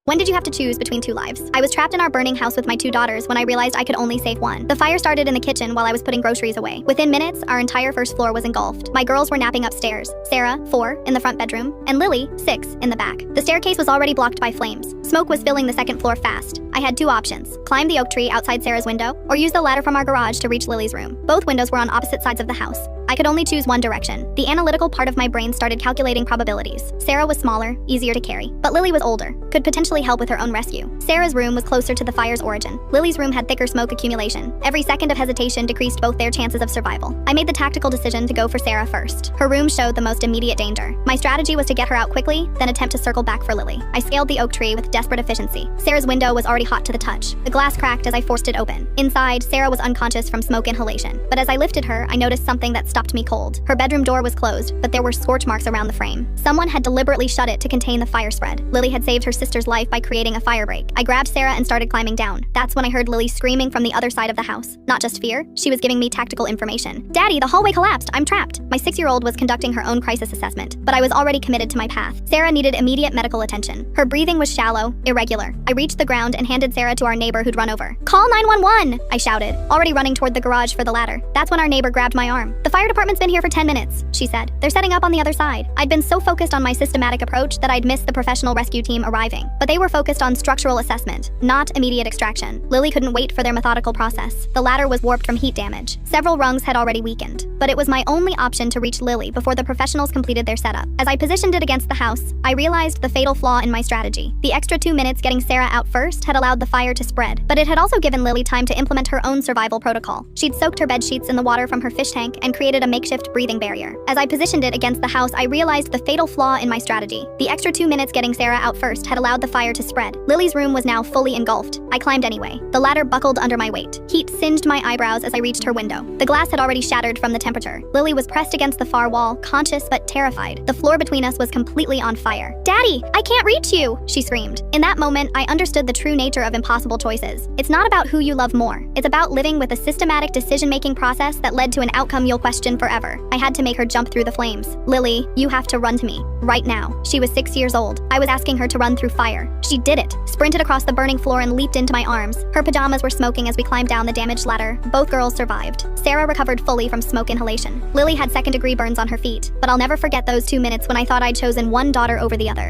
When did you have to choose between two lives? I was trapped in our burning house with my two daughters when I realized I could only save one. The fire started in the kitchen while I was putting groceries away. Within minutes, our entire first floor was engulfed. My girls were napping upstairs. Sarah, 4, in the front bedroom, and Lily, 6, in the back. The staircase was already blocked by flames. Smoke was filling the second floor fast. I had two options: climb the oak tree outside Sarah's window, or use the ladder from our garage to reach Lily's room. Both windows were on opposite sides of the house. I could only choose one direction. The analytical part of my brain started calculating probabilities. Sarah was smaller, easier to carry, but Lily was older, could potentially help with her own rescue. Sarah's room was closer to the fire's origin. Lily's room had thicker smoke accumulation. Every second of hesitation decreased both their chances of survival. I made the tactical decision to go for Sarah first. Her room showed the most immediate danger. My strategy was to get her out quickly, then attempt to circle back for Lily. I scaled the oak tree with desperate efficiency. Sarah's window was already hot to the touch. The glass cracked as I forced it open. Inside, Sarah was unconscious from smoke inhalation. But as I lifted her, I noticed something that stopped me cold. Her bedroom door was closed, but there were scorch marks around the frame. Someone had deliberately shut it to contain the fire spread. Lily had saved her sister's life by creating a fire break. I grabbed Sarah and started climbing down. That's when I heard Lily screaming from the other side of the house. Not just fear, she was giving me tactical information. "Daddy, the hallway collapsed. I'm trapped." My 6-year-old was conducting her own crisis assessment, but I was already committed to my path. Sarah needed immediate medical attention. Her breathing was shallow, irregular. I reached the ground and handed Sarah to our neighbor who'd run over. "Call 911!" I shouted, already running toward the garage for the ladder. That's when our neighbor grabbed my arm. "The fire department's been here for 10 minutes, she said. "They're setting up on the other side." I'd been so focused on my systematic approach that I'd missed the professional rescue team arriving. But they were focused on structural assessment, not immediate extraction. Lily couldn't wait for their methodical process. The ladder was warped from heat damage. Several rungs had already weakened. But it was my only option to reach Lily before the professionals completed their setup. As I positioned it against the house, I realized the fatal flaw in my strategy. The extra 2 minutes getting Sarah out first had allowed the fire to spread, but it had also given Lily time to implement her own survival protocol. She'd soaked her bed sheets in the water from her fish tank and created a makeshift breathing barrier. As I positioned it against the house, I realized the fatal flaw in my strategy. The extra 2 minutes getting Sarah out first had allowed the fire to spread. Lily's room was now fully engulfed. I climbed anyway. The ladder buckled under my weight. Heat singed my eyebrows as I reached her window. The glass had already shattered from the temperature. Lily was pressed against the far wall, conscious but terrified. The floor between us was completely on fire. "Daddy, I can't reach you!" she screamed. In that moment, I understood the true nature of impossible choices. It's not about who you love more. It's about living with a systematic decision-making process that led to an outcome you'll question forever. I had to make her jump through the flames. "Lily, you have to run to me. Right now." She was 6 years old. I was asking her to run through fire. She did it, sprinted across the burning floor and leaped into my arms. Her pajamas were smoking as we climbed down the damaged ladder. Both girls survived. Sarah recovered fully from smoke inhalation. Lily had second-degree burns on her feet, but I'll never forget those 2 minutes when I thought I'd chosen one daughter over the other.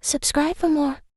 Subscribe for more.